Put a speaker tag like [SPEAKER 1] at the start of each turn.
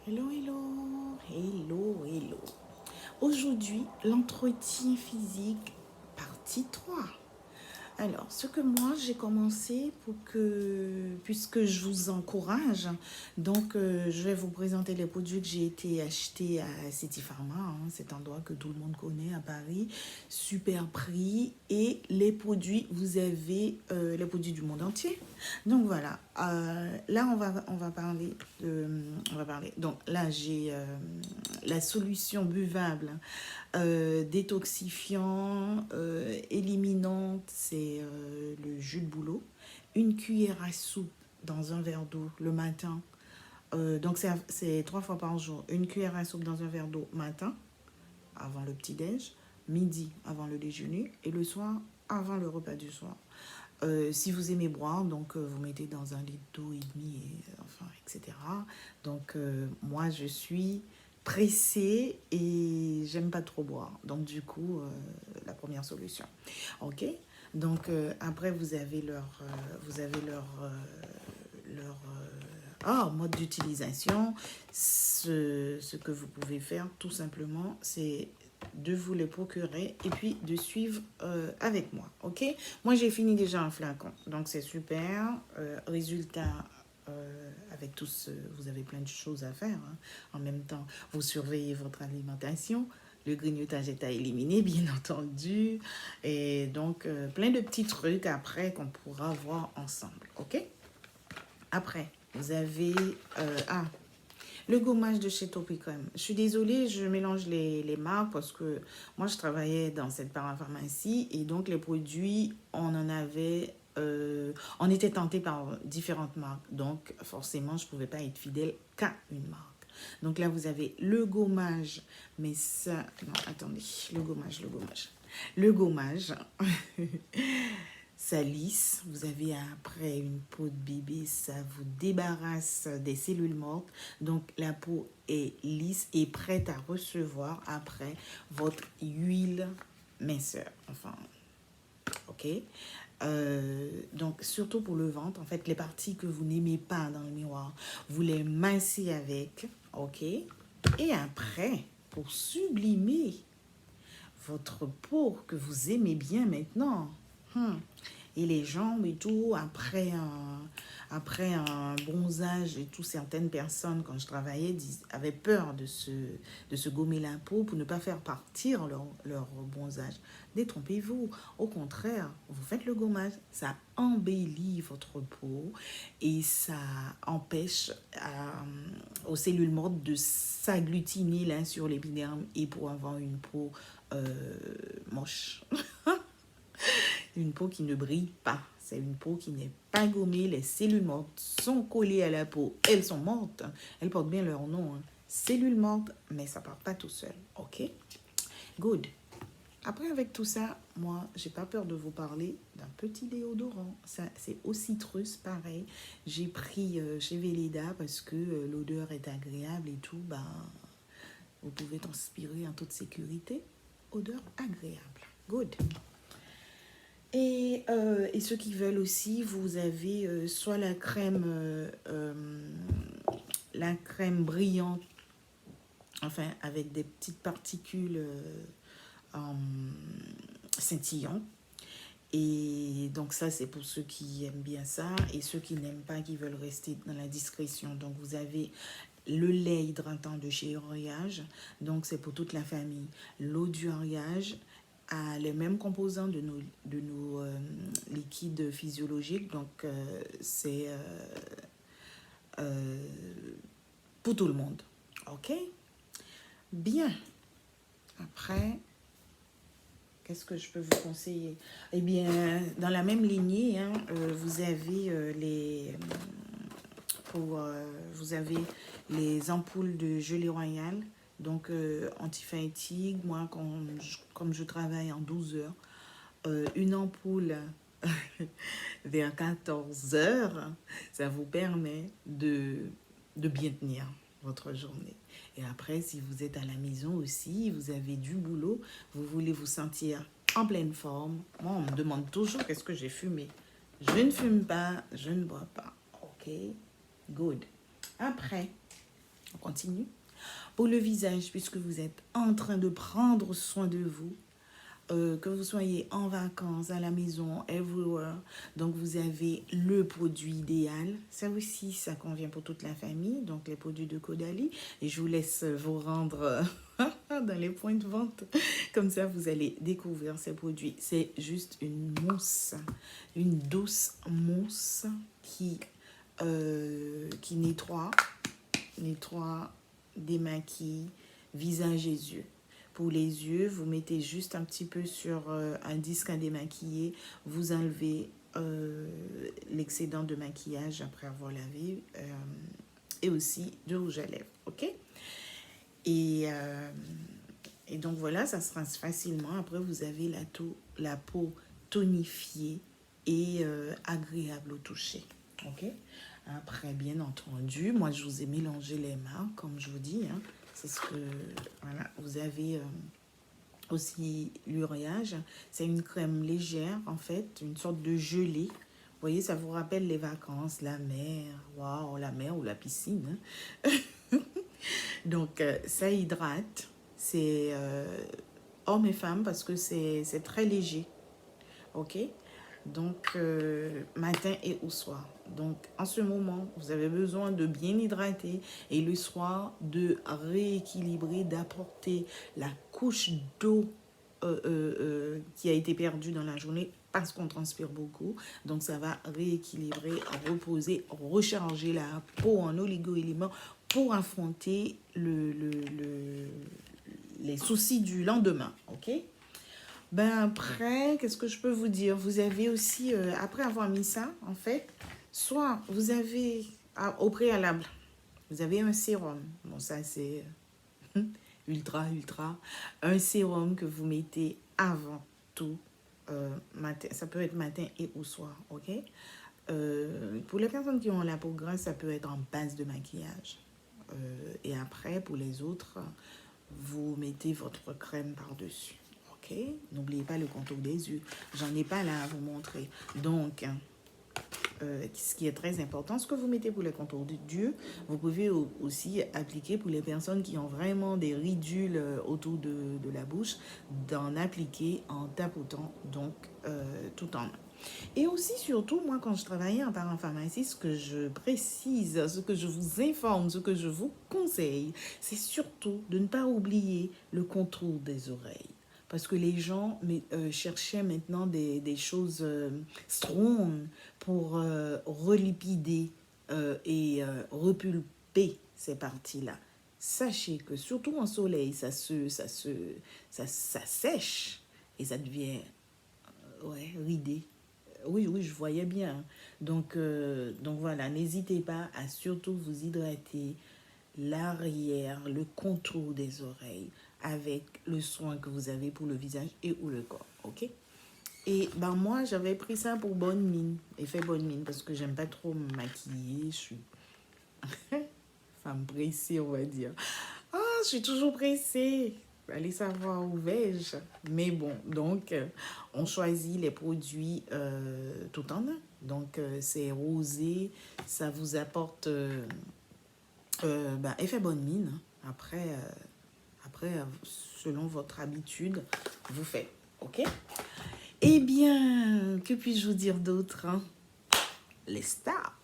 [SPEAKER 1] Hello, hello, hello, hello. Aujourd'hui, l'entretien physique, partie 3. Alors, ce que moi j'ai commencé puisque je vous encourage, donc je vais vous présenter les produits que j'ai été acheter à City Pharma, cet endroit que tout le monde connaît à Paris, super prix et les produits, vous avez les produits du monde entier. Donc voilà, là on va parler. Donc là j'ai la solution buvable détoxifiant, éliminante, c'est le jus de bouleau. Une cuillère à soupe dans un verre d'eau le matin. Donc c'est 3 fois par jour. Une cuillère à soupe dans un verre d'eau matin, avant le petit-déj, midi avant le déjeuner et le soir avant le repas du soir. Si vous aimez boire, donc vous mettez dans 1 litre d'eau et demi, enfin, etc. Donc moi je suis pressée et j'aime pas trop boire. Donc du coup, la première solution. Ok. Donc après vous avez mode d'utilisation. Ce que vous pouvez faire tout simplement, c'est de vous les procurer et puis de suivre avec moi, ok? Moi, j'ai fini déjà un flacon, donc c'est super. Résultat, avec tous, vous avez plein de choses à faire. En même temps, vous surveillez votre alimentation. Le grignotage est à éliminer, bien entendu. Et donc, plein de petits trucs après qu'on pourra voir ensemble, ok? Après, vous avez... le gommage de chez Topicrem. Je suis désolée, je mélange les marques parce que moi, je travaillais dans cette parapharmacie et donc les produits, on était tenté par différentes marques. Donc, forcément, je ne pouvais pas être fidèle qu'à une marque. Donc là, vous avez le gommage, mais ça... Non, attendez, le gommage. Le gommage, ça lisse. Vous avez après une peau de bébé, ça vous débarrasse des cellules mortes. Donc la peau est lisse et prête à recevoir après votre huile minceur. Enfin, ok. Donc surtout pour le ventre, en fait, les parties que vous n'aimez pas dans le miroir, vous les mincez avec, ok. Et après, pour sublimer votre peau que vous aimez bien maintenant, et les jambes et tout, après un bronzage et tout, certaines personnes, quand je travaillais, avaient peur de se gommer la peau pour ne pas faire partir leur bronzage. Détrompez-vous. Au contraire, vous faites le gommage, ça embellit votre peau et ça empêche aux cellules mortes de s'agglutiner là sur l'épiderme et pour avoir une peau moche. Une peau qui ne brille pas. C'est une peau qui n'est pas gommée. Les cellules mortes sont collées à la peau. Elles sont mortes. Elles portent bien leur nom. Cellules mortes, mais ça ne part pas tout seul. Ok? Good. Après, avec tout ça, moi, j'ai pas peur de vous parler d'un petit déodorant. Ça, c'est au citrus, pareil. J'ai pris chez Velleda parce que l'odeur est agréable et tout. Ben, vous pouvez transpirer en toute sécurité. Odeur agréable. Good. Et ceux qui veulent aussi, vous avez soit la crème brillante, enfin avec des petites particules scintillantes. Et donc ça, c'est pour ceux qui aiment bien ça et ceux qui n'aiment pas, qui veulent rester dans la discrétion. Donc vous avez le lait hydratant de chez Oriage, donc c'est pour toute la famille. L'eau du Oriage a les mêmes composants de nos liquides physiologiques, donc c'est pour tout le monde. Ok? Bien. Après, qu'est-ce que je peux vous conseiller? Eh bien, dans la même lignée, vous avez vous avez les ampoules de gelée royale, donc anti-fatigue. Moi, comme je travaille en 12 heures, une ampoule vers 14 heures, ça vous permet de bien tenir votre journée. Et après, si vous êtes à la maison aussi, vous avez du boulot, vous voulez vous sentir en pleine forme. Moi, on me demande toujours qu'est-ce que j'ai fumé. Je ne fume pas, je ne bois pas. Ok? Good. Après, On continue. Pour le visage, puisque vous êtes en train de prendre soin de vous, que vous soyez en vacances, à la maison, everywhere. Donc, vous avez le produit idéal. Ça aussi, ça convient pour toute la famille. Donc, les produits de Caudalie. Et je vous laisse vous rendre dans les points de vente. Comme ça, vous allez découvrir ces produits. C'est juste une mousse, une douce mousse qui nettoie, démaquille, visage et yeux. Pour les yeux, vous mettez juste un petit peu sur un disque à démaquiller. Vous enlevez l'excédent de maquillage après avoir lavé et aussi du rouge à lèvres. OK? Et donc voilà, ça se rince facilement. Après, vous avez la peau tonifiée et agréable au toucher. OK? Après, bien entendu, moi, je vous ai mélangé les marques, comme je vous dis. Hein. C'est ce que... Voilà, vous avez aussi l'Uriage. C'est une crème légère, en fait, une sorte de gelée. Vous voyez, ça vous rappelle les vacances, la mer. Waouh, la mer ou la piscine. Hein. Donc, ça hydrate. C'est hommes et femmes parce que c'est très léger. OK? Donc, matin et au soir. Donc, en ce moment, vous avez besoin de bien hydrater et le soir, de rééquilibrer, d'apporter la couche d'eau qui a été perdue dans la journée parce qu'on transpire beaucoup. Donc, ça va rééquilibrer, reposer, recharger la peau en oligo-éléments pour affronter les soucis du lendemain. OK? Ben après, qu'est-ce que je peux vous dire? Vous avez aussi, après avoir mis ça, en fait, soit vous avez, au préalable, vous avez un sérum. Bon, ça c'est ultra. Un sérum que vous mettez avant tout, matin. Ça peut être matin et au soir, ok? Pour les personnes qui ont la peau grasse, ça peut être en base de maquillage. Et après, pour les autres, vous mettez votre crème par-dessus. N'oubliez pas le contour des yeux. J'en ai pas là à vous montrer. Donc, ce qui est très important, ce que vous mettez pour les contours des yeux, vous pouvez aussi appliquer pour les personnes qui ont vraiment des ridules autour de la bouche, d'en appliquer en tapotant, donc tout en main. Et aussi, surtout, moi, quand je travaillais en parapharmacie, ce que je précise, ce que je vous informe, ce que je vous conseille, c'est surtout de ne pas oublier le contour des oreilles. Parce que les gens cherchaient maintenant des choses strong pour relipider et repulper ces parties-là. Sachez que surtout en soleil, ça sèche et ça devient ridé. Oui, je voyais bien. Donc voilà, n'hésitez pas à surtout vous hydrater l'arrière, le contour des oreilles avec le soin que vous avez pour le visage et ou le corps, ok? Et ben moi, j'avais pris ça pour bonne mine, effet bonne mine, parce que j'aime pas trop me maquiller, je suis femme pressée, on va dire. Ah, je suis toujours pressée. Allez savoir où vais-je. Mais bon, donc, on choisit les produits tout en un. Donc, c'est rosé, ça vous apporte effet bonne mine. Après, selon votre habitude, vous faites. OK? Eh bien, que puis-je vous dire d'autre, hein? Les stars.